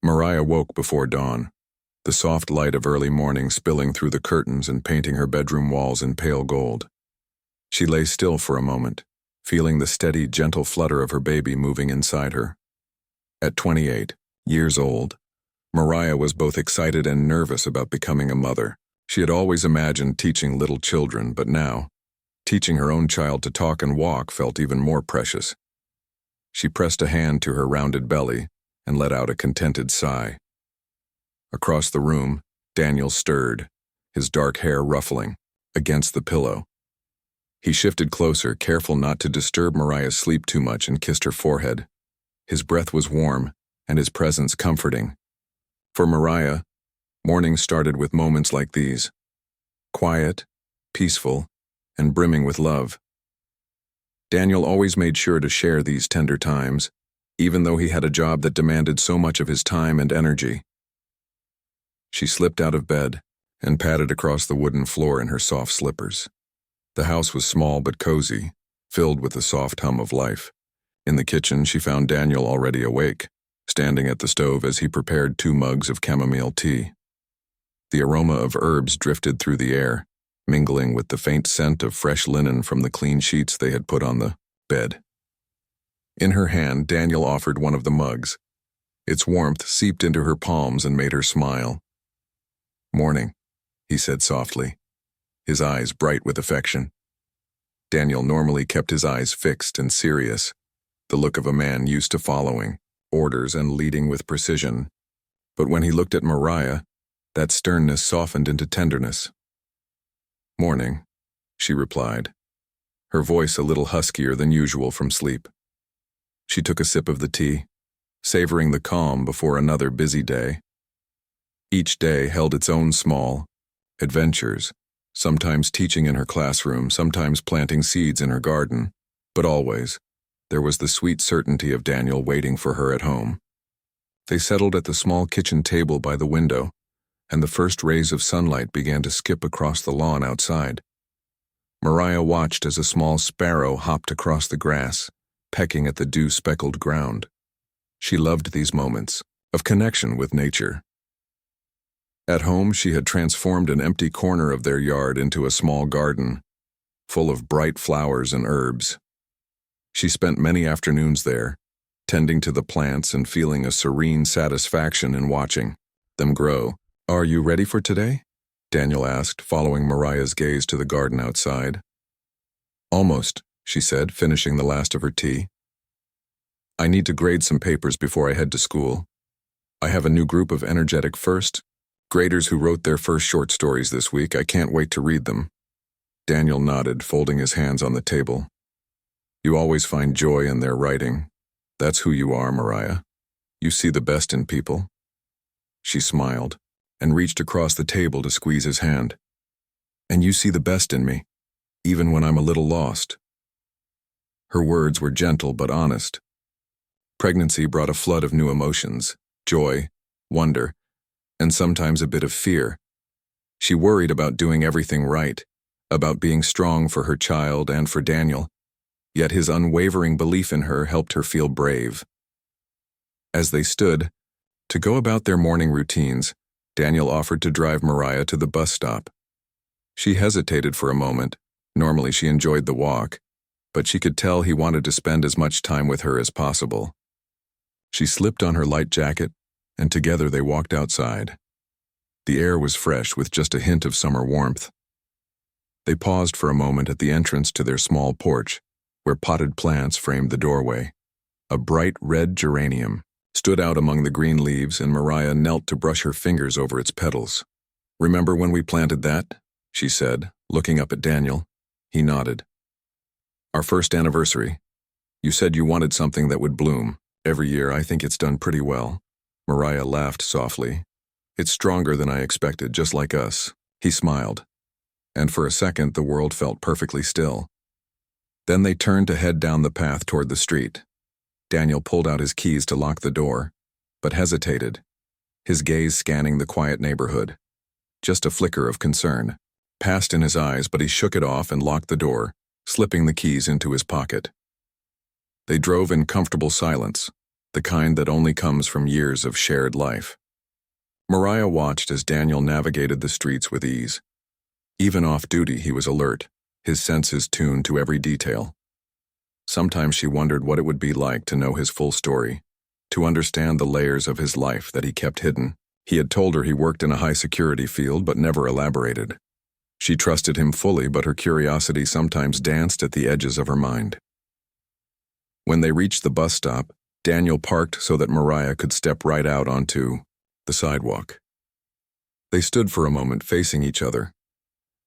Mariah woke before dawn, the soft light of early morning spilling through the curtains and painting her bedroom walls in pale gold. She lay still for a moment, feeling the steady, gentle flutter of her baby moving inside her. At 28 years old, Mariah was both excited and nervous about becoming a mother. She had always imagined teaching little children, but now, teaching her own child to talk and walk felt even more precious. She pressed a hand to her rounded belly and let out a contented sigh. Across the room, Daniel stirred, his dark hair ruffling against the pillow. He shifted closer, careful not to disturb Mariah's sleep too much, and kissed her forehead. His breath was warm, and his presence comforting. For Mariah, mornings started with moments like these, quiet, peaceful, and brimming with love. Daniel always made sure to share these tender times, even though he had a job that demanded so much of his time and energy. She slipped out of bed and padded across the wooden floor in her soft slippers. The house was small but cozy, filled with the soft hum of life. In the kitchen, she found Daniel already awake, standing at the stove as he prepared 2 mugs of chamomile tea. The aroma of herbs drifted through the air, mingling with the faint scent of fresh linen from the clean sheets they had put on the bed. In her hand, Daniel offered one of the mugs. Its warmth seeped into her palms and made her smile. "Morning," he said softly, his eyes bright with affection. Daniel normally kept his eyes fixed and serious, the look of a man used to following orders and leading with precision. But when he looked at Mariah, that sternness softened into tenderness. "Morning," she replied, her voice a little huskier than usual from sleep. She took a sip of the tea, savoring the calm before another busy day. Each day held its own small adventures, sometimes teaching in her classroom, sometimes planting seeds in her garden, but always, there was the sweet certainty of Daniel waiting for her at home. They settled at the small kitchen table by the window, and the first rays of sunlight began to skip across the lawn outside. Mariah watched as a small sparrow hopped across the grass, pecking at the dew-speckled ground. She loved these moments of connection with nature. At home, she had transformed an empty corner of their yard into a small garden, full of bright flowers and herbs. She spent many afternoons there, tending to the plants and feeling a serene satisfaction in watching them grow. "Are you ready for today?" Daniel asked, following Mariah's gaze to the garden outside. "Almost," she said, finishing the last of her tea. "I need to grade some papers before I head to school. I have a new group of energetic first graders who wrote their first short stories this week. I can't wait to read them." Daniel nodded, folding his hands on the table. "You always find joy in their writing. That's who you are, Mariah. You see the best in people." She smiled and reached across the table to squeeze his hand. "And you see the best in me, even when I'm a little lost." Her words were gentle but honest. Pregnancy brought a flood of new emotions, joy, wonder, and sometimes a bit of fear. She worried about doing everything right, about being strong for her child and for Daniel, yet his unwavering belief in her helped her feel brave. As they stood to go about their morning routines, Daniel offered to drive Mariah to the bus stop. She hesitated for a moment. Normally she enjoyed the walk, but she could tell he wanted to spend as much time with her as possible. She slipped on her light jacket, and together they walked outside. The air was fresh with just a hint of summer warmth. They paused for a moment at the entrance to their small porch, where potted plants framed the doorway. A bright red geranium stood out among the green leaves, and Mariah knelt to brush her fingers over its petals. "Remember when we planted that?" she said, looking up at Daniel. He nodded. "Our first anniversary. You said you wanted something that would bloom. Every year I think it's done pretty well." Mariah laughed softly. "It's stronger than I expected, just like us." He smiled, and for a second the world felt perfectly still. Then they turned to head down the path toward the street. Daniel pulled out his keys to lock the door, but hesitated, his gaze scanning the quiet neighborhood. Just a flicker of concern passed in his eyes, but he shook it off and locked the door, slipping the keys into his pocket. They drove in comfortable silence, the kind that only comes from years of shared life. Mariah watched as Daniel navigated the streets with ease. Even off duty, he was alert, his senses tuned to every detail. Sometimes she wondered what it would be like to know his full story, to understand the layers of his life that he kept hidden. He had told her he worked in a high-security field but never elaborated. She trusted him fully, but her curiosity sometimes danced at the edges of her mind. When they reached the bus stop, Daniel parked so that Mariah could step right out onto the sidewalk. They stood for a moment facing each other.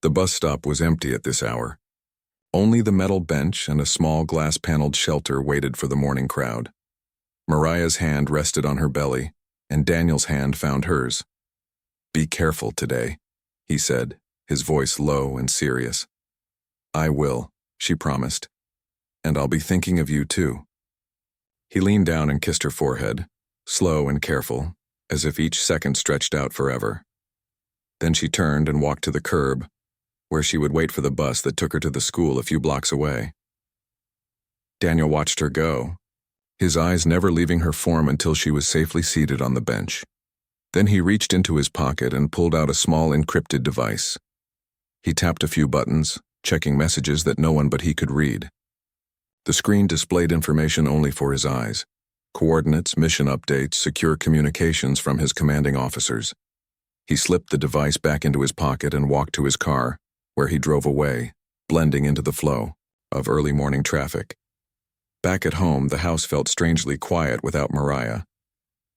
The bus stop was empty at this hour. Only the metal bench and a small glass-paneled shelter waited for the morning crowd. Mariah's hand rested on her belly, and Daniel's hand found hers. "Be careful today," he said, his voice low and serious. "I will," she promised. "And I'll be thinking of you too." He leaned down and kissed her forehead, slow and careful, as if each second stretched out forever. Then she turned and walked to the curb, where she would wait for the bus that took her to the school a few blocks away. Daniel watched her go, his eyes never leaving her form until she was safely seated on the bench. Then he reached into his pocket and pulled out a small encrypted device. He tapped a few buttons, checking messages that no one but he could read. The screen displayed information only for his eyes: coordinates, mission updates, secure communications from his commanding officers. He slipped the device back into his pocket and walked to his car, where he drove away, blending into the flow of early morning traffic. Back at home, the house felt strangely quiet without Mariah.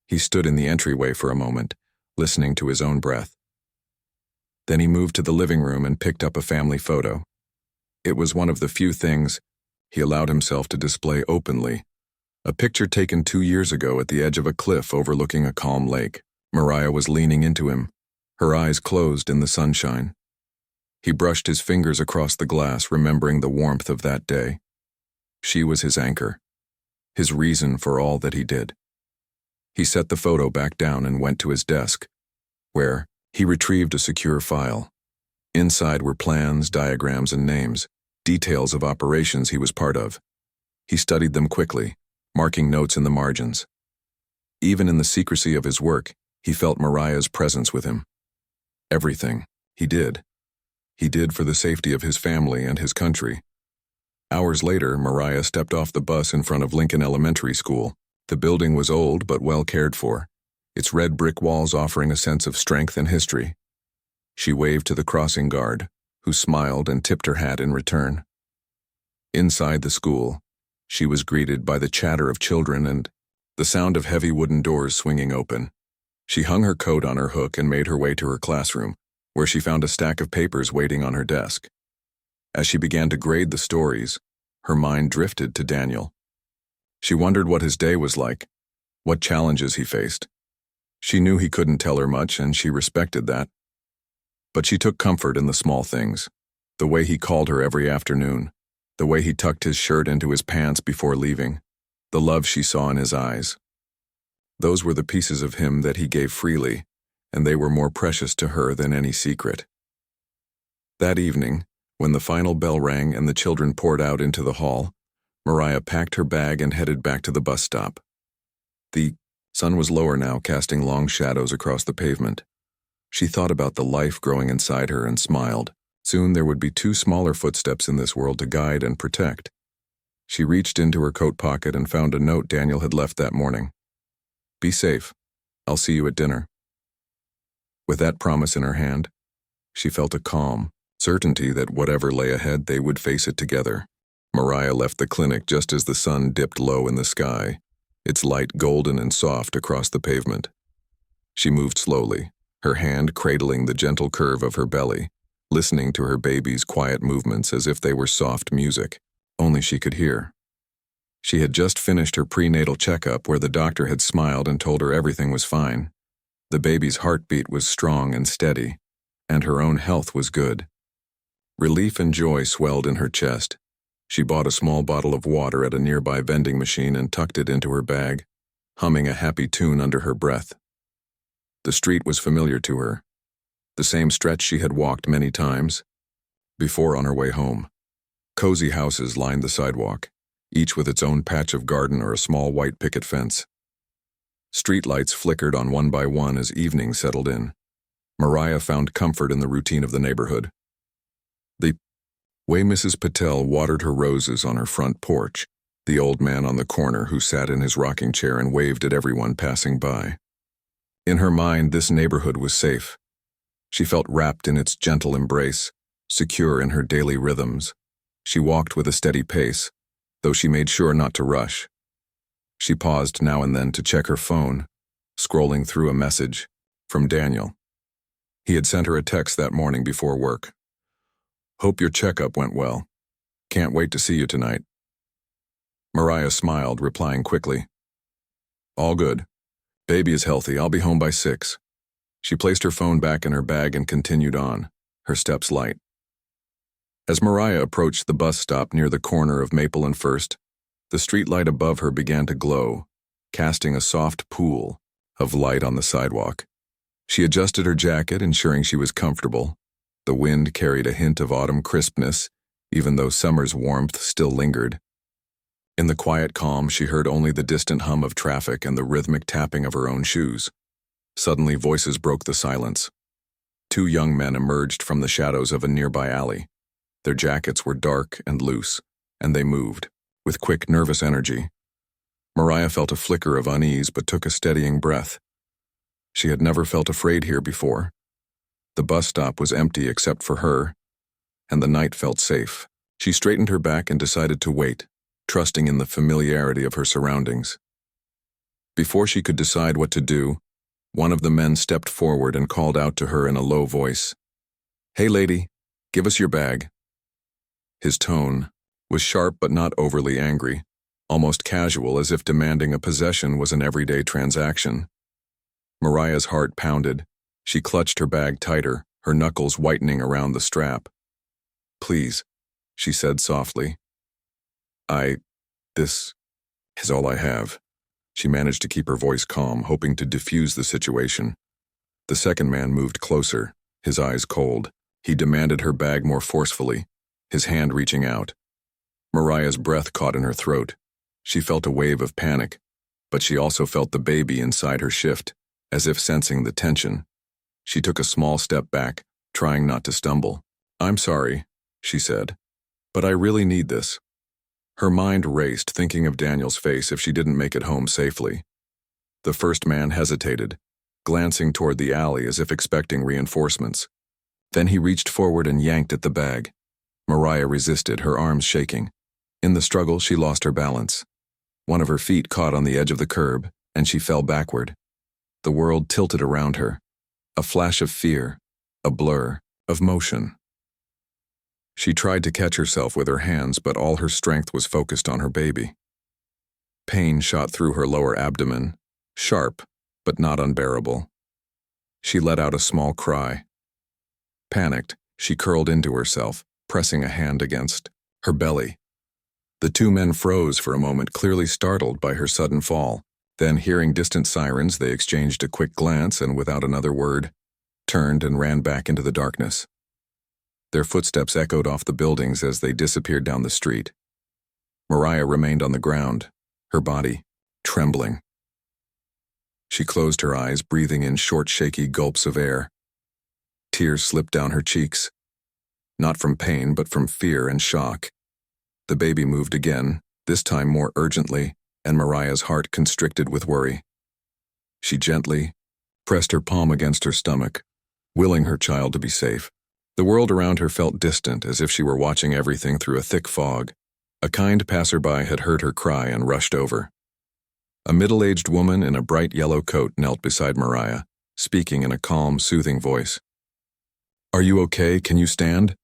He stood in the entryway for a moment, listening to his own breath. Then he moved to the living room and picked up a family photo. It was one of the few things he allowed himself to display openly. A picture taken 2 years ago at the edge of a cliff overlooking a calm lake. Mariah was leaning into him, her eyes closed in the sunshine. He brushed his fingers across the glass, remembering the warmth of that day. She was his anchor, his reason for all that he did. He set the photo back down and went to his desk, where he retrieved a secure file. Inside were plans, diagrams, and names, details of operations he was part of. He studied them quickly, marking notes in the margins. Even in the secrecy of his work, he felt Mariah's presence with him. Everything he did for the safety of his family and his country. Hours later, Mariah stepped off the bus in front of Lincoln Elementary School. The building was old but well cared for, its red brick walls offering a sense of strength and history. She waved to the crossing guard, who smiled and tipped her hat in return. Inside the school, she was greeted by the chatter of children and the sound of heavy wooden doors swinging open. She hung her coat on her hook and made her way to her classroom, where she found a stack of papers waiting on her desk. As she began to grade the stories, her mind drifted to Daniel. She wondered what his day was like, what challenges he faced. She knew he couldn't tell her much, and she respected that. But she took comfort in the small things: the way he called her every afternoon, the way he tucked his shirt into his pants before leaving, the love she saw in his eyes. Those were the pieces of him that he gave freely, and they were more precious to her than any secret. That evening, when the final bell rang and the children poured out into the hall, Mariah packed her bag and headed back to the bus stop. The sun was lower now, casting long shadows across the pavement. She thought about the life growing inside her and smiled. Soon there would be 2 smaller footsteps in this world to guide and protect. She reached into her coat pocket and found a note Daniel had left that morning. "Be safe. I'll see you at dinner." With that promise in her hand, she felt a calm certainty that whatever lay ahead, they would face it together. Mariah left the clinic just as the sun dipped low in the sky, its light golden and soft across the pavement. She moved slowly, her hand cradling the gentle curve of her belly, listening to her baby's quiet movements as if they were soft music, only she could hear. She had just finished her prenatal checkup, where the doctor had smiled and told her everything was fine. The baby's heartbeat was strong and steady, and her own health was good. Relief and joy swelled in her chest. She bought a small bottle of water at a nearby vending machine and tucked it into her bag, humming a happy tune under her breath. The street was familiar to her, the same stretch she had walked many times before on her way home. Cozy houses lined the sidewalk, each with its own patch of garden or a small white picket fence. Streetlights flickered on one by one as evening settled in. Mariah found comfort in the routine of the neighborhood. The way Mrs. Patel watered her roses on her front porch, the old man on the corner who sat in his rocking chair and waved at everyone passing by. In her mind, this neighborhood was safe. She felt wrapped in its gentle embrace, secure in her daily rhythms. She walked with a steady pace, though she made sure not to rush. She paused now and then to check her phone, scrolling through a message from Daniel. He had sent her a text that morning before work. "Hope your checkup went well. Can't wait to see you tonight." Mariah smiled, replying quickly, "All good. Baby is healthy. I'll be home by 6. She placed her phone back in her bag and continued on, her steps light. As Mariah approached the bus stop near the corner of Maple and First, the streetlight above her began to glow, casting a soft pool of light on the sidewalk. She adjusted her jacket, ensuring she was comfortable. The wind carried a hint of autumn crispness, even though summer's warmth still lingered. In the quiet calm, she heard only the distant hum of traffic and the rhythmic tapping of her own shoes. Suddenly, voices broke the silence. 2 young men emerged from the shadows of a nearby alley. Their jackets were dark and loose, and they moved, with quick, nervous energy. Mariah felt a flicker of unease but took a steadying breath. She had never felt afraid here before. The bus stop was empty except for her, and the night felt safe. She straightened her back and decided to wait, trusting in the familiarity of her surroundings. Before she could decide what to do, one of the men stepped forward and called out to her in a low voice, "Hey lady, give us your bag." His tone was sharp but not overly angry, almost casual, as if demanding a possession was an everyday transaction. Mariah's heart pounded. She clutched her bag tighter, her knuckles whitening around the strap. "Please," she said softly. This is all I have." She managed to keep her voice calm, hoping to diffuse the situation. The second man moved closer, his eyes cold. He demanded her bag more forcefully, his hand reaching out. Mariah's breath caught in her throat. She felt a wave of panic, but she also felt the baby inside her shift, as if sensing the tension. She took a small step back, trying not to stumble. "I'm sorry," she said, "but I really need this." Her mind raced, thinking of Daniel's face if she didn't make it home safely. The first man hesitated, glancing toward the alley as if expecting reinforcements. Then he reached forward and yanked at the bag. Mariah resisted, her arms shaking. In the struggle, she lost her balance. One of her feet caught on the edge of the curb, and she fell backward. The world tilted around her. A flash of fear, a blur of motion. She tried to catch herself with her hands, but all her strength was focused on her baby. Pain shot through her lower abdomen, sharp, but not unbearable. She let out a small cry. Panicked, she curled into herself, pressing a hand against her belly. The 2 men froze for a moment, clearly startled by her sudden fall. Then, hearing distant sirens, they exchanged a quick glance and, without another word, turned and ran back into the darkness. Their footsteps echoed off the buildings as they disappeared down the street. Mariah remained on the ground, her body trembling. She closed her eyes, breathing in short, shaky gulps of air. Tears slipped down her cheeks, not from pain but from fear and shock. The baby moved again, this time more urgently, and Mariah's heart constricted with worry. She gently pressed her palm against her stomach, willing her child to be safe. The world around her felt distant, as if she were watching everything through a thick fog. A kind passerby had heard her cry and rushed over. A middle-aged woman in a bright yellow coat knelt beside Mariah, speaking in a calm, soothing voice. "Are you okay? Can you stand?"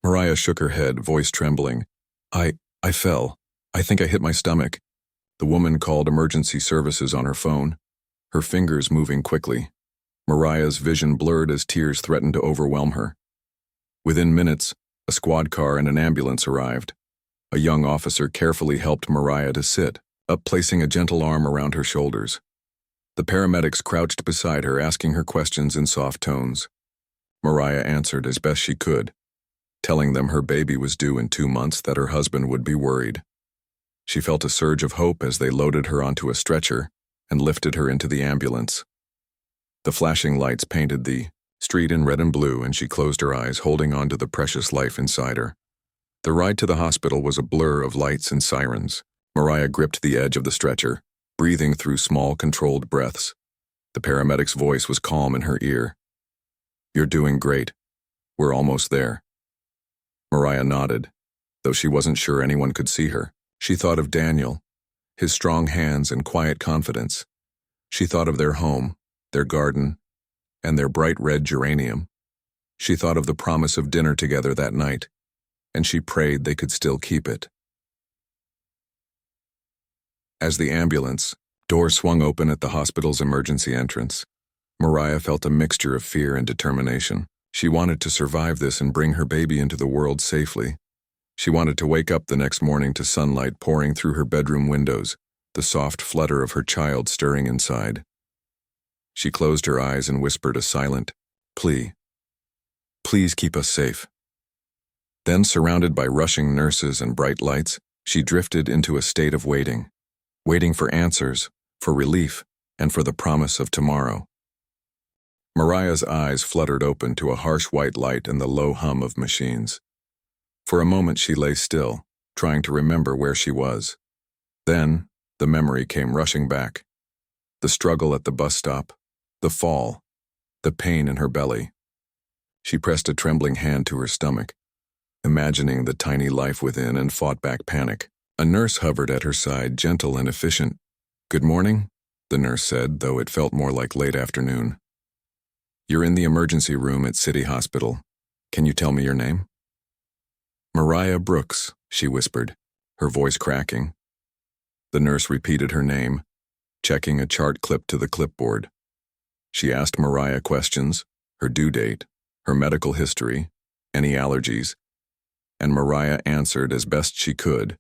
Mariah shook her head, voice trembling. I fell. I think I hit my stomach." The woman called emergency services on her phone, her fingers moving quickly. Mariah's vision blurred as tears threatened to overwhelm her. Within minutes, a squad car and an ambulance arrived. A young officer carefully helped Mariah to sit up, placing a gentle arm around her shoulders. The paramedics crouched beside her, asking her questions in soft tones. Mariah answered as best she could, telling them her baby was due in 2 months, that her husband would be worried. She felt a surge of hope as they loaded her onto a stretcher, and lifted her into the ambulance. The flashing lights painted the street in red and blue, and she closed her eyes, holding on to the precious life inside her. The ride to the hospital was a blur of lights and sirens. Mariah gripped the edge of the stretcher, breathing through small, controlled breaths. The paramedic's voice was calm in her ear. "You're doing great. We're almost there." Mariah nodded, though she wasn't sure anyone could see her. She thought of Daniel, his strong hands and quiet confidence. She thought of their home, their garden, and their bright red geranium. She thought of the promise of dinner together that night, and she prayed they could still keep it. As the ambulance door swung open at the hospital's emergency entrance, Mariah felt a mixture of fear and determination. She wanted to survive this and bring her baby into the world safely. She wanted to wake up the next morning to sunlight pouring through her bedroom windows, the soft flutter of her child stirring inside. She closed her eyes and whispered a silent plea. "Please keep us safe." Then, surrounded by rushing nurses and bright lights, she drifted into a state of waiting for answers, for relief, and for the promise of tomorrow. Mariah's eyes fluttered open to a harsh white light and the low hum of machines. For a moment she lay still, trying to remember where she was. Then, the memory came rushing back. The struggle at the bus stop, the fall, the pain in her belly. She pressed a trembling hand to her stomach, imagining the tiny life within, and fought back panic. A nurse hovered at her side, gentle and efficient. "Good morning," the nurse said, though it felt more like late afternoon. "You're in the emergency room at City Hospital. Can you tell me your name?" "Mariah Brooks," she whispered, her voice cracking. The nurse repeated her name, checking a chart clipped to the clipboard. She asked Mariah questions, her due date, her medical history, any allergies, and Mariah answered as best she could,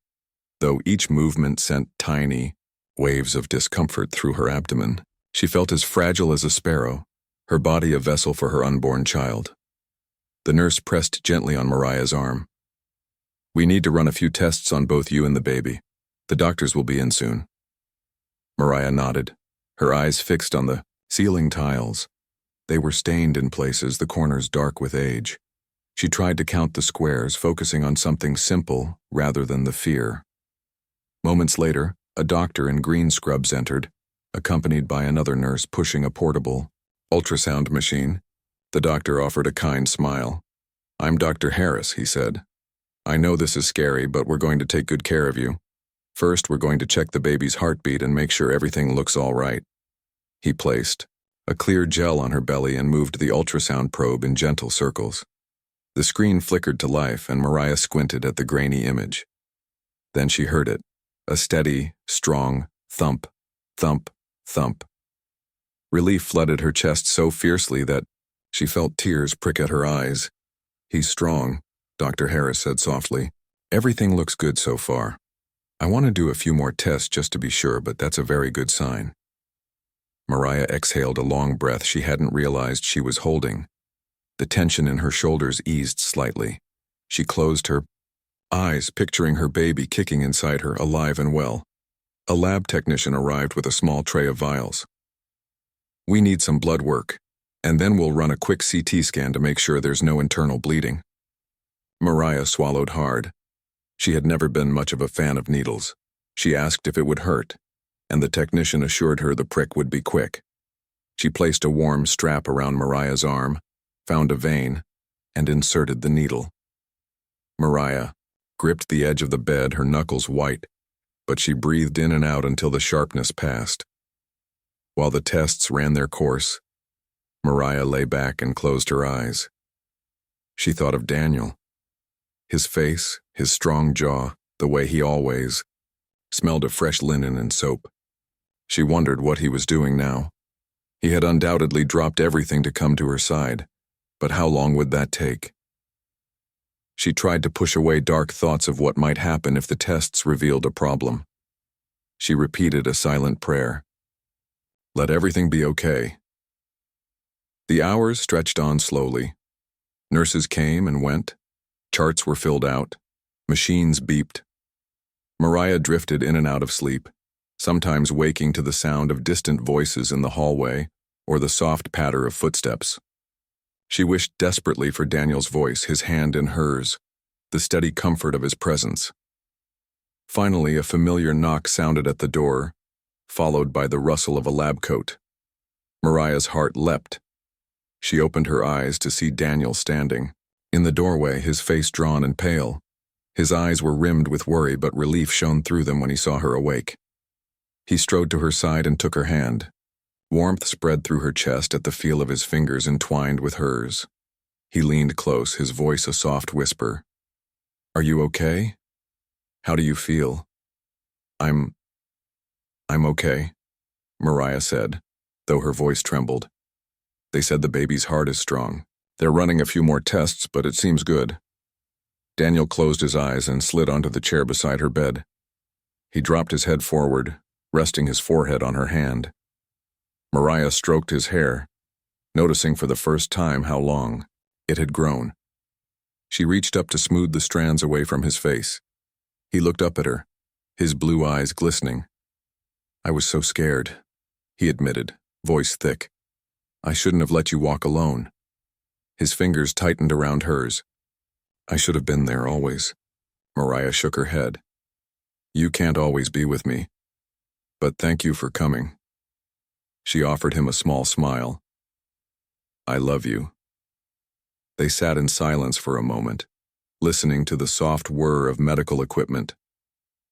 though each movement sent tiny waves of discomfort through her abdomen. She felt as fragile as a sparrow, her body a vessel for her unborn child. The nurse pressed gently on Mariah's arm. "We need to run a few tests on both you and the baby. The doctors will be in soon." Mariah nodded, her eyes fixed on the ceiling tiles. They were stained in places, the corners dark with age. She tried to count the squares, focusing on something simple rather than the fear. Moments later, a doctor in green scrubs entered, accompanied by another nurse pushing a portable ultrasound machine. The doctor offered a kind smile. "I'm Dr. Harris," he said. "I know this is scary, but we're going to take good care of you. First, we're going to check the baby's heartbeat and make sure everything looks all right." He placed a clear gel on her belly and moved the ultrasound probe in gentle circles. The screen flickered to life, and Mariah squinted at the grainy image. Then she heard it, a steady, strong thump, thump, thump. Relief flooded her chest so fiercely that she felt tears prick at her eyes. "He's strong," Dr. Harris said softly. "Everything looks good so far. I want to do a few more tests just to be sure, but that's a very good sign." Mariah exhaled a long breath she hadn't realized she was holding. The tension in her shoulders eased slightly. She closed her eyes, picturing her baby kicking inside her, alive and well. A lab technician arrived with a small tray of vials. "We need some blood work, and then we'll run a quick CT scan to make sure there's no internal bleeding." Mariah swallowed hard. She had never been much of a fan of needles. She asked if it would hurt, and the technician assured her the prick would be quick. She placed a warm strap around Mariah's arm, found a vein, and inserted the needle. Mariah gripped the edge of the bed, her knuckles white, but she breathed in and out until the sharpness passed. While the tests ran their course, Mariah lay back and closed her eyes. She thought of Daniel. His face, his strong jaw, the way he always smelled of fresh linen and soap. She wondered what he was doing now. He had undoubtedly dropped everything to come to her side, but how long would that take? She tried to push away dark thoughts of what might happen if the tests revealed a problem. She repeated a silent prayer. Let everything be okay. The hours stretched on slowly. Nurses came and went. Charts were filled out. Machines beeped. Mariah drifted in and out of sleep, sometimes waking to the sound of distant voices in the hallway or the soft patter of footsteps. She wished desperately for Daniel's voice, his hand in hers, the steady comfort of his presence. Finally, a familiar knock sounded at the door, followed by the rustle of a lab coat. Mariah's heart leapt. She opened her eyes to see Daniel standing. In the doorway, his face drawn and pale. His eyes were rimmed with worry, but relief shone through them when he saw her awake. He strode to her side and took her hand. Warmth spread through her chest at the feel of his fingers entwined with hers. He leaned close, his voice a soft whisper. "Are you okay? How do you feel?" I'm okay," Mariah said, though her voice trembled. "They said the baby's heart is strong. They're running a few more tests, but it seems good." Daniel closed his eyes and slid onto the chair beside her bed. He dropped his head forward, resting his forehead on her hand. Mariah stroked his hair, noticing for the first time how long it had grown. She reached up to smooth the strands away from his face. He looked up at her, his blue eyes glistening. "I was so scared," he admitted, voice thick. "I shouldn't have let you walk alone." His fingers tightened around hers. "I should have been there always." Mariah shook her head. "You can't always be with me. But thank you for coming." She offered him a small smile. "I love you." They sat in silence for a moment, listening to the soft whir of medical equipment.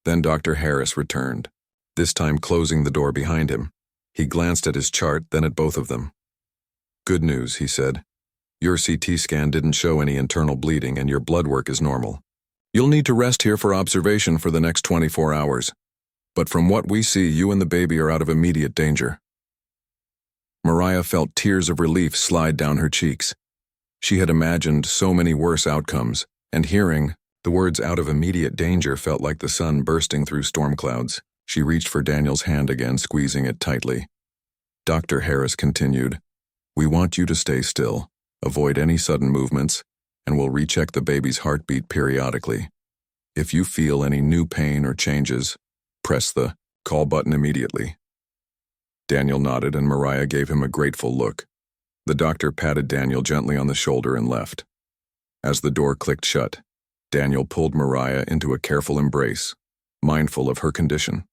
Then Dr. Harris returned, this time closing the door behind him. He glanced at his chart, then at both of them. "Good news," he said. "Your CT scan didn't show any internal bleeding and your blood work is normal. You'll need to rest here for observation for the next 24 hours. But from what we see, you and the baby are out of immediate danger." Mariah felt tears of relief slide down her cheeks. She had imagined so many worse outcomes, and hearing the words "out of immediate danger" felt like the sun bursting through storm clouds. She reached for Daniel's hand again, squeezing it tightly. Dr. Harris continued, "We want you to stay still, avoid any sudden movements, and we'll recheck the baby's heartbeat periodically. If you feel any new pain or changes, press the call button immediately." Daniel nodded and Mariah gave him a grateful look. The doctor patted Daniel gently on the shoulder and left. As the door clicked shut, Daniel pulled Mariah into a careful embrace, mindful of her condition.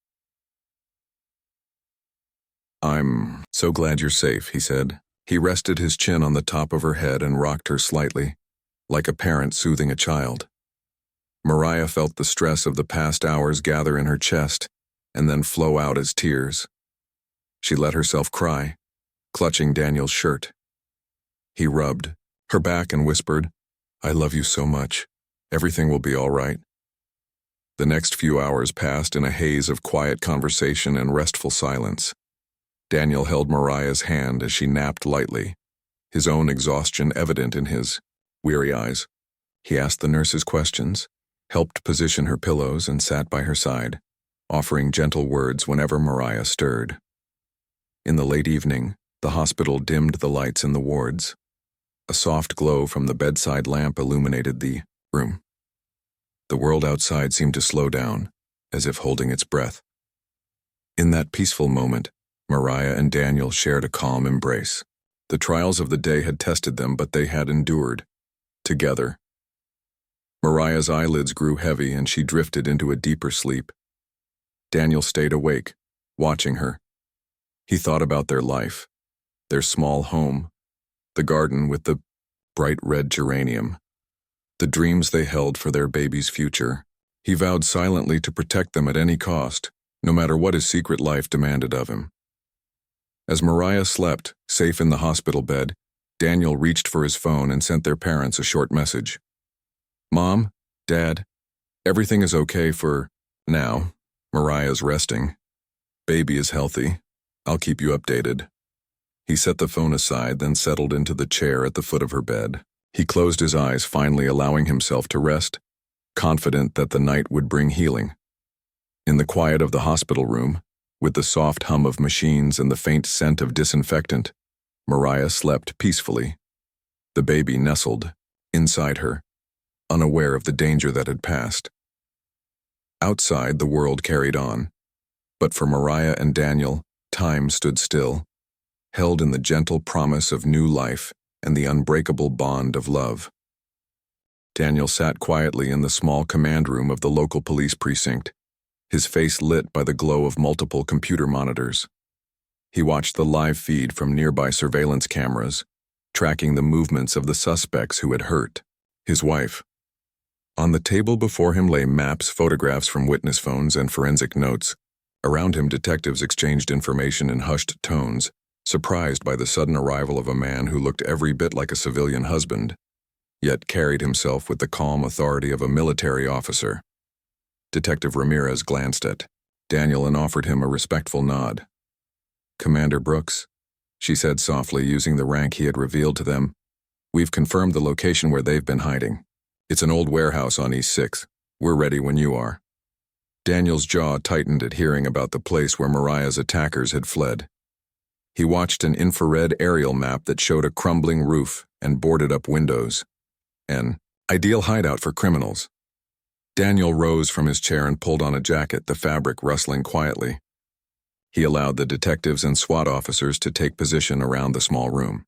"I'm so glad you're safe," he said. He rested his chin on the top of her head and rocked her slightly, like a parent soothing a child. Mariah felt the stress of the past hours gather in her chest and then flow out as tears. She let herself cry, clutching Daniel's shirt. He rubbed her back and whispered, "I love you so much. Everything will be all right." The next few hours passed in a haze of quiet conversation and restful silence. Daniel held Mariah's hand as she napped lightly, his own exhaustion evident in his weary eyes. He asked the nurses questions, helped position her pillows, and sat by her side, offering gentle words whenever Mariah stirred. In the late evening, the hospital dimmed the lights in the wards. A soft glow from the bedside lamp illuminated the room. The world outside seemed to slow down, as if holding its breath. In that peaceful moment, Mariah and Daniel shared a calm embrace. The trials of the day had tested them, but they had endured, together. Mariah's eyelids grew heavy and she drifted into a deeper sleep. Daniel stayed awake, watching her. He thought about their life, their small home, the garden with the bright red geranium, the dreams they held for their baby's future. He vowed silently to protect them at any cost, no matter what his secret life demanded of him. As Mariah slept, safe in the hospital bed, Daniel reached for his phone and sent their parents a short message. "Mom, Dad, everything is okay for now. Mariah's resting. Baby is healthy. I'll keep you updated." He set the phone aside, then settled into the chair at the foot of her bed. He closed his eyes, finally allowing himself to rest, confident that the night would bring healing. In the quiet of the hospital room, with the soft hum of machines and the faint scent of disinfectant, Mariah slept peacefully. The baby nestled inside her, unaware of the danger that had passed. Outside, the world carried on. But for Mariah and Daniel, time stood still, held in the gentle promise of new life and the unbreakable bond of love. Daniel sat quietly in the small command room of the local police precinct, his face lit by the glow of multiple computer monitors. He watched the live feed from nearby surveillance cameras, tracking the movements of the suspects who had hurt his wife. On the table before him lay maps, photographs from witness phones, and forensic notes. Around him, detectives exchanged information in hushed tones, surprised by the sudden arrival of a man who looked every bit like a civilian husband, yet carried himself with the calm authority of a military officer. Detective Ramirez glanced at Daniel and offered him a respectful nod. "Commander Brooks," she said softly, using the rank he had revealed to them, "we've confirmed the location where they've been hiding. It's an old warehouse on East 6th. We're ready when you are." Daniel's jaw tightened at hearing about the place where Mariah's attackers had fled. He watched an infrared aerial map that showed a crumbling roof and boarded-up windows. An ideal hideout for criminals. Daniel rose from his chair and pulled on a jacket, the fabric rustling quietly. He allowed the detectives and SWAT officers to take position around the small room.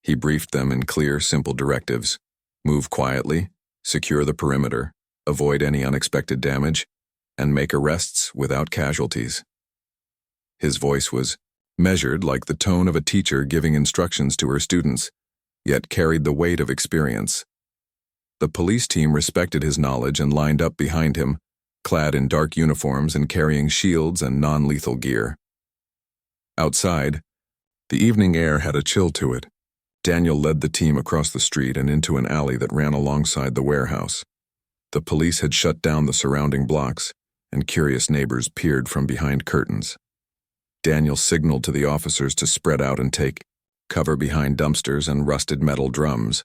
He briefed them in clear, simple directives. Move quietly, secure the perimeter, avoid any unexpected damage, and make arrests without casualties. His voice was measured, like the tone of a teacher giving instructions to her students, yet carried the weight of experience. The police team respected his knowledge and lined up behind him, clad in dark uniforms and carrying shields and non-lethal gear. Outside, the evening air had a chill to it. Daniel led the team across the street and into an alley that ran alongside the warehouse. The police had shut down the surrounding blocks, and curious neighbors peered from behind curtains. Daniel signaled to the officers to spread out and take cover behind dumpsters and rusted metal drums.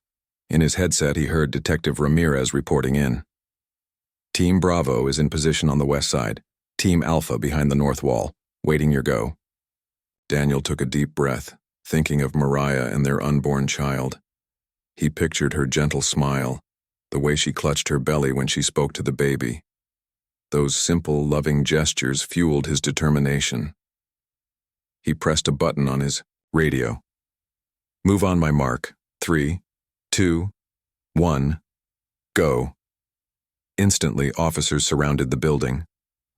In his headset, he heard Detective Ramirez reporting in. "Team Bravo is in position on the west side. Team Alpha behind the north wall, waiting your go." Daniel took a deep breath, thinking of Mariah and their unborn child. He pictured her gentle smile, the way she clutched her belly when she spoke to the baby. Those simple, loving gestures fueled his determination. He pressed a button on his radio. "Move on my mark. 3, 2, 1, go." Instantly, officers surrounded the building.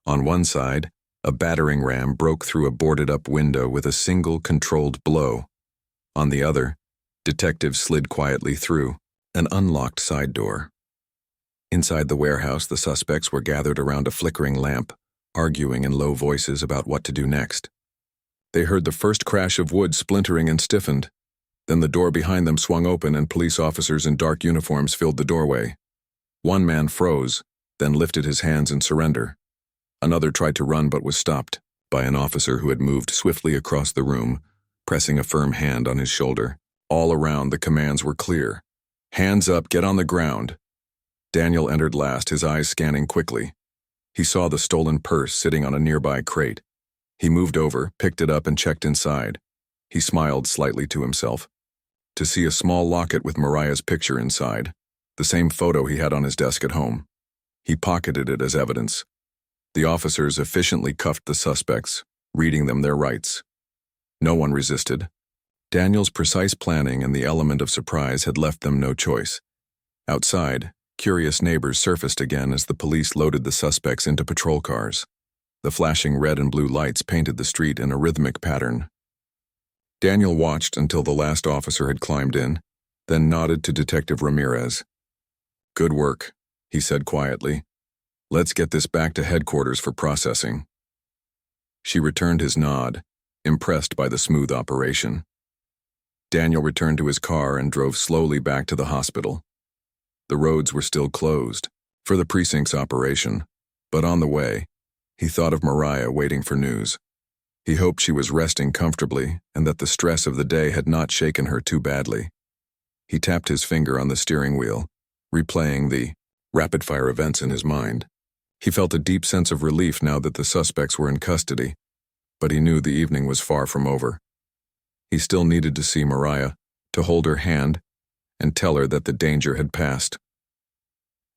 On one side, a battering ram broke through a boarded-up window with a single controlled blow. On the other, detectives slid quietly through an unlocked side door. Inside the warehouse, the suspects were gathered around a flickering lamp, arguing in low voices about what to do next. They heard the first crash of wood splintering and stiffened. Then the door behind them swung open and police officers in dark uniforms filled the doorway. One man froze, then lifted his hands in surrender. Another tried to run but was stopped by an officer who had moved swiftly across the room, pressing a firm hand on his shoulder. All around, the commands were clear. "Hands up, get on the ground." Daniel entered last, his eyes scanning quickly. He saw the stolen purse sitting on a nearby crate. He moved over, picked it up, and checked inside. He smiled slightly to himself. To see a small locket with Mariah's picture inside, the same photo he had on his desk at home. He pocketed it as evidence. The officers efficiently cuffed the suspects, reading them their rights. No one resisted. Daniel's precise planning and the element of surprise had left them no choice. Outside, curious neighbors surfaced again as the police loaded the suspects into patrol cars. The flashing red and blue lights painted the street in a rhythmic pattern. Daniel watched until the last officer had climbed in, then nodded to Detective Ramirez. "Good work," he said quietly. "Let's get this back to headquarters for processing." She returned his nod, impressed by the smooth operation. Daniel returned to his car and drove slowly back to the hospital. The roads were still closed for the precinct's operation, but on the way, he thought of Mariah waiting for news. He hoped she was resting comfortably and that the stress of the day had not shaken her too badly. He tapped his finger on the steering wheel, replaying the rapid-fire events in his mind. He felt a deep sense of relief now that the suspects were in custody, but he knew the evening was far from over. He still needed to see Mariah, to hold her hand, and tell her that the danger had passed.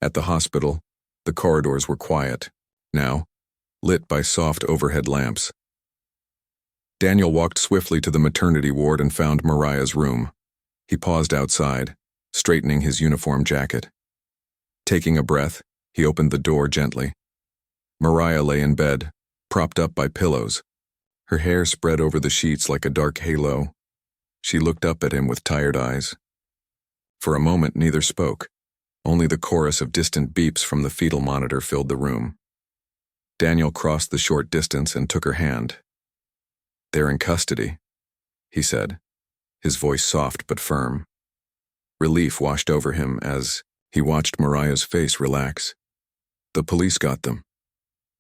At the hospital, the corridors were quiet. Now, lit by soft overhead lamps. Daniel walked swiftly to the maternity ward and found Mariah's room. He paused outside, straightening his uniform jacket. Taking a breath, he opened the door gently. Mariah lay in bed, propped up by pillows. Her hair spread over the sheets like a dark halo. She looked up at him with tired eyes. For a moment, neither spoke. Only the chorus of distant beeps from the fetal monitor filled the room. Daniel crossed the short distance and took her hand. "They're in custody," he said, his voice soft but firm. Relief washed over him as he watched Mariah's face relax. "The police got them.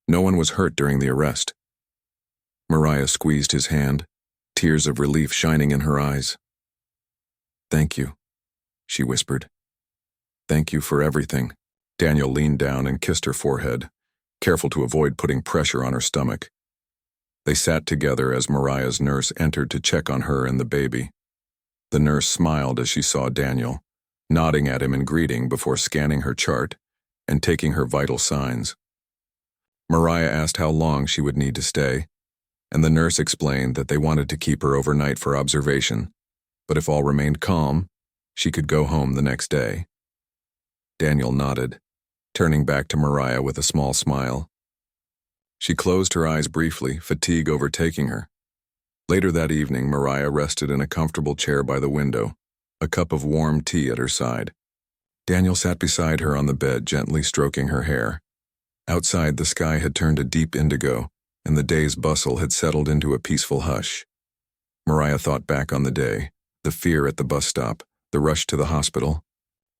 No one was hurt during the arrest." Mariah squeezed his hand, tears of relief shining in her eyes. "Thank you," she whispered. "Thank you for everything." Daniel leaned down and kissed her forehead, careful to avoid putting pressure on her stomach. They sat together as Mariah's nurse entered to check on her and the baby. The nurse smiled as she saw Daniel, nodding at him in greeting before scanning her chart and taking her vital signs. Mariah asked how long she would need to stay, and the nurse explained that they wanted to keep her overnight for observation, but if all remained calm, she could go home the next day. Daniel nodded, turning back to Mariah with a small smile. She closed her eyes briefly, fatigue overtaking her. Later that evening, Mariah rested in a comfortable chair by the window, a cup of warm tea at her side. Daniel sat beside her on the bed, gently stroking her hair. Outside, the sky had turned a deep indigo, and the day's bustle had settled into a peaceful hush. Mariah thought back on the day, the fear at the bus stop, the rush to the hospital,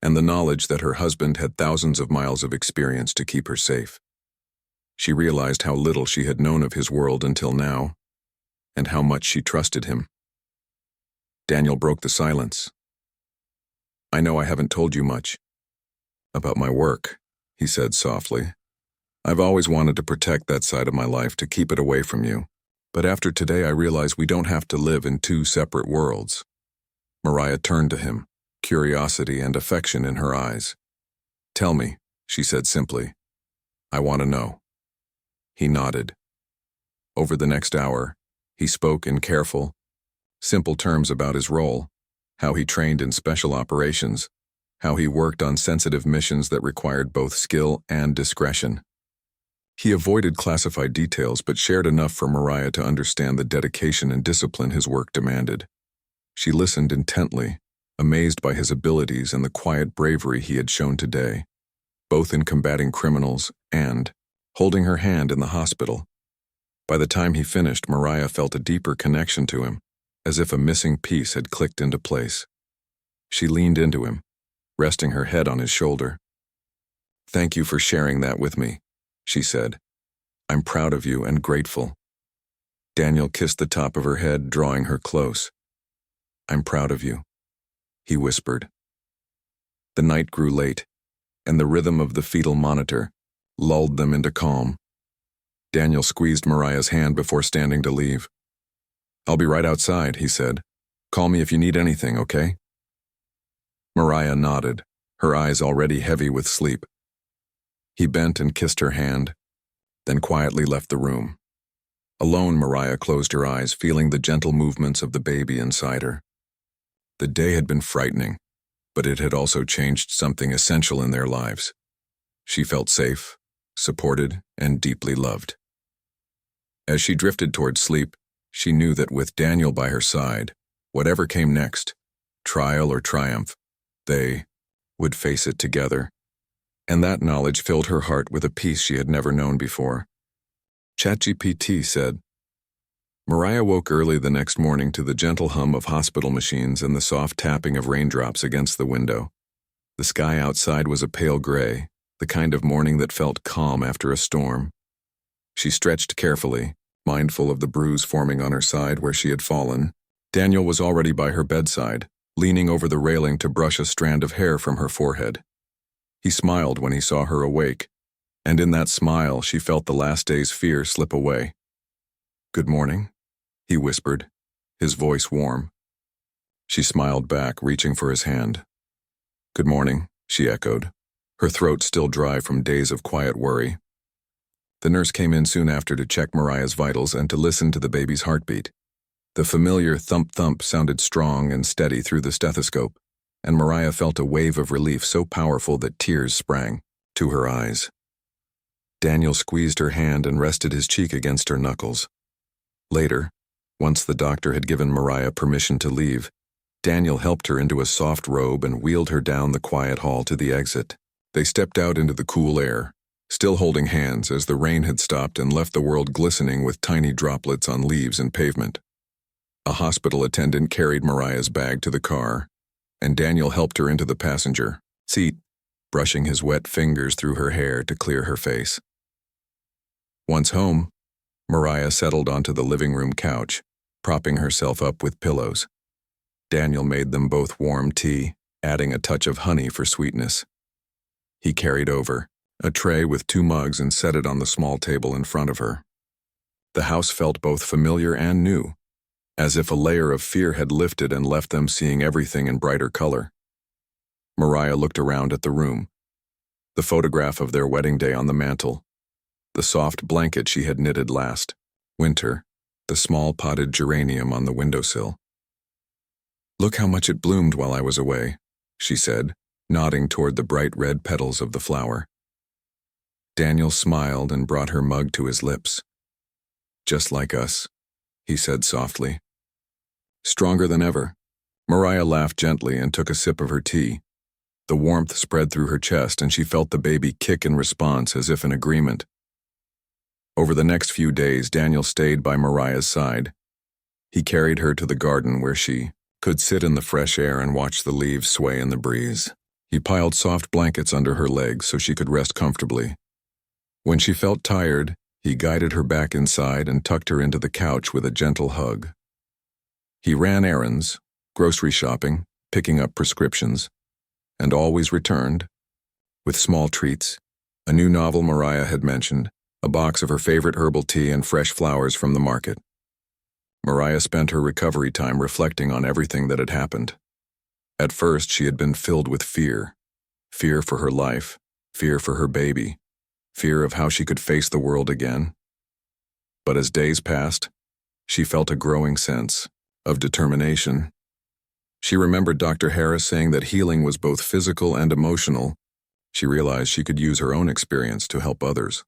and the knowledge that her husband had thousands of miles of experience to keep her safe. She realized how little she had known of his world until now, and how much she trusted him. Daniel broke the silence. "I know I haven't told you much about my work," he said softly. "I've always wanted to protect that side of my life, to keep it away from you. But after today, I realize we don't have to live in two separate worlds." Mariah turned to him, curiosity and affection in her eyes. "Tell me," she said simply. "I want to know." He nodded. Over the next hour, he spoke in careful, simple terms about his role, how he trained in special operations, how he worked on sensitive missions that required both skill and discretion. He avoided classified details but shared enough for Mariah to understand the dedication and discipline his work demanded. She listened intently, amazed by his abilities and the quiet bravery he had shown today, both in combating criminals and holding her hand in the hospital. By the time he finished, Mariah felt a deeper connection to him, as if a missing piece had clicked into place. She leaned into him, resting her head on his shoulder. "Thank you for sharing that with me," she said. "I'm proud of you and grateful." Daniel kissed the top of her head, drawing her close. "I'm proud of you," he whispered. The night grew late, and the rhythm of the fetal monitor lulled them into calm. Daniel squeezed Mariah's hand before standing to leave. "I'll be right outside," he said. "Call me if you need anything, okay?" Mariah nodded, her eyes already heavy with sleep. He bent and kissed her hand, then quietly left the room. Alone, Mariah closed her eyes, feeling the gentle movements of the baby inside her. The day had been frightening, but it had also changed something essential in their lives. She felt safe, supported, and deeply loved. As she drifted toward sleep, she knew that with Daniel by her side, whatever came next, trial or triumph, they would face it together. And that knowledge filled her heart with a peace she had never known before. ChatGPT said. Mariah woke early the next morning to the gentle hum of hospital machines and the soft tapping of raindrops against the window. The sky outside was a pale gray, the kind of morning that felt calm after a storm. She stretched carefully, mindful of the bruise forming on her side where she had fallen. Daniel was already by her bedside, leaning over the railing to brush a strand of hair from her forehead. He smiled when he saw her awake, and in that smile she felt the last day's fear slip away. "Good morning," he whispered, his voice warm. She smiled back, reaching for his hand. "Good morning," she echoed, her throat still dry from days of quiet worry. The nurse came in soon after to check Mariah's vitals and to listen to the baby's heartbeat. The familiar thump-thump sounded strong and steady through the stethoscope, and Mariah felt a wave of relief so powerful that tears sprang to her eyes. Daniel squeezed her hand and rested his cheek against her knuckles. Later, once the doctor had given Mariah permission to leave, Daniel helped her into a soft robe and wheeled her down the quiet hall to the exit. They stepped out into the cool air, still holding hands as the rain had stopped and left the world glistening with tiny droplets on leaves and pavement. A hospital attendant carried Mariah's bag to the car, and Daniel helped her into the passenger seat, brushing his wet fingers through her hair to clear her face. Once home, Mariah settled onto the living room couch, propping herself up with pillows. Daniel made them both warm tea, adding a touch of honey for sweetness. He carried over a tray with 2 mugs and set it on the small table in front of her. The house felt both familiar and new, as if a layer of fear had lifted and left them seeing everything in brighter color. Mariah looked around at the room. The photograph of their wedding day on the mantel, the soft blanket she had knitted last winter, the small potted geranium on the windowsill. "Look how much it bloomed while I was away," she said, nodding toward the bright red petals of the flower. Daniel smiled and brought her mug to his lips. "Just like us," he said softly. "Stronger than ever." Mariah laughed gently and took a sip of her tea. The warmth spread through her chest and she felt the baby kick in response as if in agreement. Over the next few days, Daniel stayed by Mariah's side. He carried her to the garden where she could sit in the fresh air and watch the leaves sway in the breeze. He piled soft blankets under her legs so she could rest comfortably. When she felt tired, he guided her back inside and tucked her into the couch with a gentle hug. He ran errands, grocery shopping, picking up prescriptions, and always returned with small treats, a new novel Mariah had mentioned, a box of her favorite herbal tea, and fresh flowers from the market. Mariah spent her recovery time reflecting on everything that had happened. At first, she had been filled with fear. Fear for her life, fear for her baby, fear of how she could face the world again. But as days passed, she felt a growing sense of determination. She remembered Dr. Harris saying that healing was both physical and emotional. She realized she could use her own experience to help others.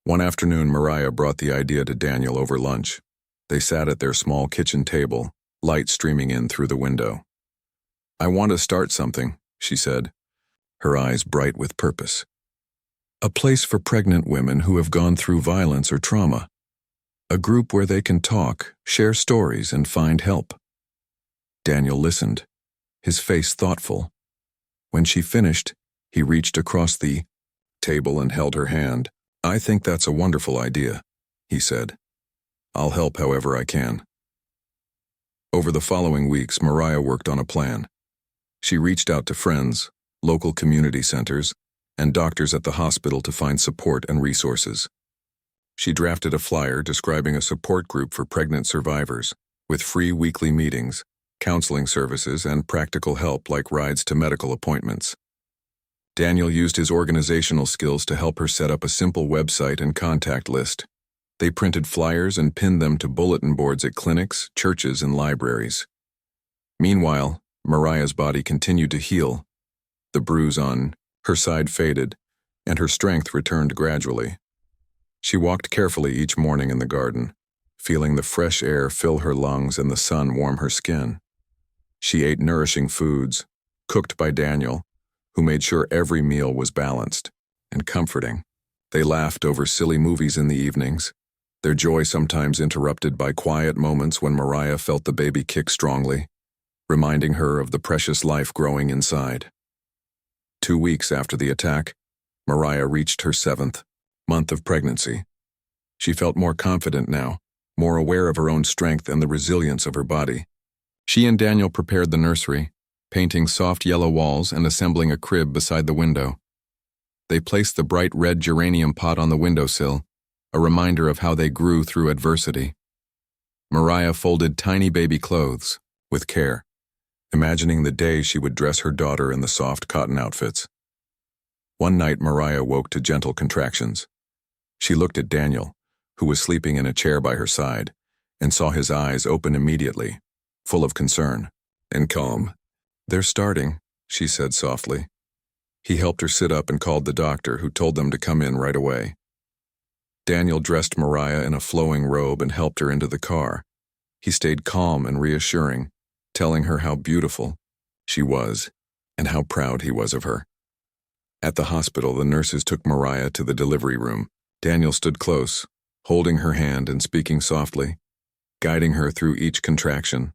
One afternoon, Mariah brought the idea to Daniel over lunch. They sat at their small kitchen table, light streaming in through the window. "I want to start something," she said, her eyes bright with purpose. "A place for pregnant women who have gone through violence or trauma. A group where they can talk, share stories, and find help." Daniel listened, his face thoughtful. When she finished, he reached across the table and held her hand. "I think that's a wonderful idea," he said. "I'll help however I can." Over the following weeks, Mariah worked on a plan. She reached out to friends, local community centers, and doctors at the hospital to find support and resources. She drafted a flyer describing a support group for pregnant survivors, with free weekly meetings, counseling services, and practical help like rides to medical appointments. Daniel used his organizational skills to help her set up a simple website and contact list. They printed flyers and pinned them to bulletin boards at clinics, churches, and libraries. Meanwhile, Mariah's body continued to heal. The bruise on her side faded, and her strength returned gradually. She walked carefully each morning in the garden, feeling the fresh air fill her lungs and the sun warm her skin. She ate nourishing foods, cooked by Daniel, who made sure every meal was balanced and comforting. They laughed over silly movies in the evenings, their joy sometimes interrupted by quiet moments when Mariah felt the baby kick strongly, reminding her of the precious life growing inside. 2 weeks after the attack, Mariah reached her 7th month of pregnancy. She felt more confident now, more aware of her own strength and the resilience of her body. She and Daniel prepared the nursery, painting soft yellow walls and assembling a crib beside the window. They placed the bright red geranium pot on the windowsill, a reminder of how they grew through adversity. Mariah folded tiny baby clothes, with care, imagining the day she would dress her daughter in the soft cotton outfits. One night, Mariah woke to gentle contractions. She looked at Daniel, who was sleeping in a chair by her side, and saw his eyes open immediately, full of concern and calm. "They're starting," she said softly. He helped her sit up and called the doctor, who told them to come in right away. Daniel dressed Mariah in a flowing robe and helped her into the car. He stayed calm and reassuring, telling her how beautiful she was and how proud he was of her. At the hospital, the nurses took Mariah to the delivery room. Daniel stood close, holding her hand and speaking softly, guiding her through each contraction.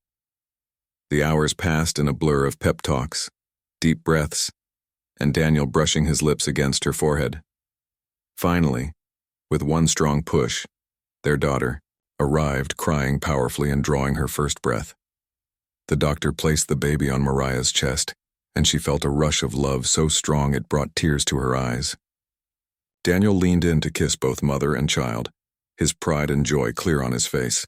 The hours passed in a blur of pep talks, deep breaths, and Daniel brushing his lips against her forehead. Finally, with one strong push, their daughter arrived, crying powerfully and drawing her first breath. The doctor placed the baby on Mariah's chest, and she felt a rush of love so strong it brought tears to her eyes. Daniel leaned in to kiss both mother and child, his pride and joy clear on his face.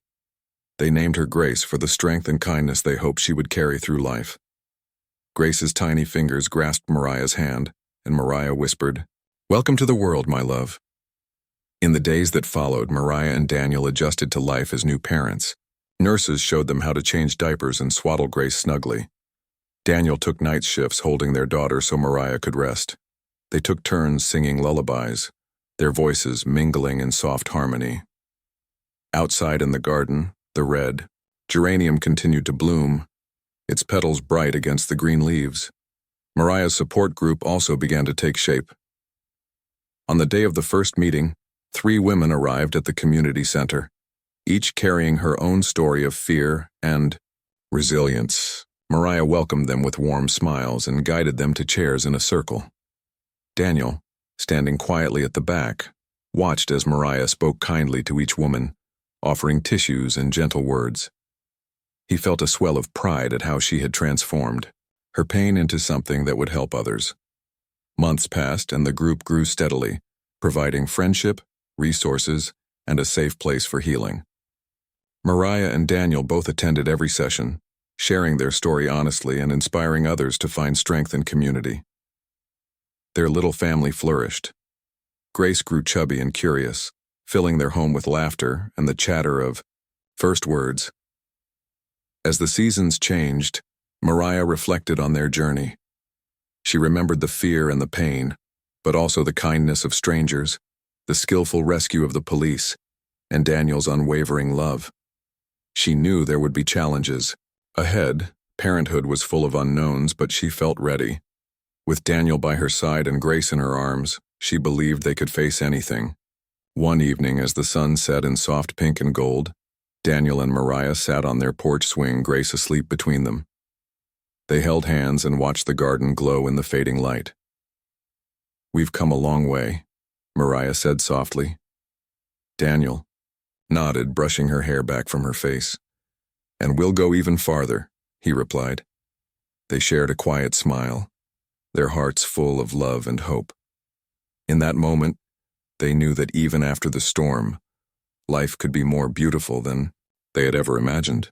They named her Grace for the strength and kindness they hoped she would carry through life. Grace's tiny fingers grasped Mariah's hand, and Mariah whispered, "Welcome to the world, my love." In the days that followed, Mariah and Daniel adjusted to life as new parents. Nurses showed them how to change diapers and swaddle Grace snugly. Daniel took night shifts holding their daughter so Mariah could rest. They took turns singing lullabies, their voices mingling in soft harmony. Outside in the garden, the red geranium continued to bloom, its petals bright against the green leaves. Mariah's support group also began to take shape. On the day of the first meeting, 3 women arrived at the community center, each carrying her own story of fear and resilience. Mariah welcomed them with warm smiles and guided them to chairs in a circle. Daniel, standing quietly at the back, watched as Mariah spoke kindly to each woman, offering tissues and gentle words. He felt a swell of pride at how she had transformed her pain into something that would help others. Months passed and the group grew steadily, providing friendship, resources, and a safe place for healing. Mariah and Daniel both attended every session, sharing their story honestly and inspiring others to find strength in community. Their little family flourished. Grace grew chubby and curious, filling their home with laughter and the chatter of first words. As the seasons changed, Mariah reflected on their journey. She remembered the fear and the pain, but also the kindness of strangers, the skillful rescue of the police, and Daniel's unwavering love. She knew there would be challenges. Ahead, parenthood was full of unknowns, but she felt ready. With Daniel by her side and Grace in her arms, she believed they could face anything. One evening, as the sun set in soft pink and gold, Daniel and Mariah sat on their porch swing, Grace asleep between them. They held hands and watched the garden glow in the fading light. "We've come a long way," Mariah said softly. Daniel nodded, brushing her hair back from her face. "And we'll go even farther," he replied. They shared a quiet smile, their hearts full of love and hope. In that moment, they knew that even after the storm, life could be more beautiful than they had ever imagined.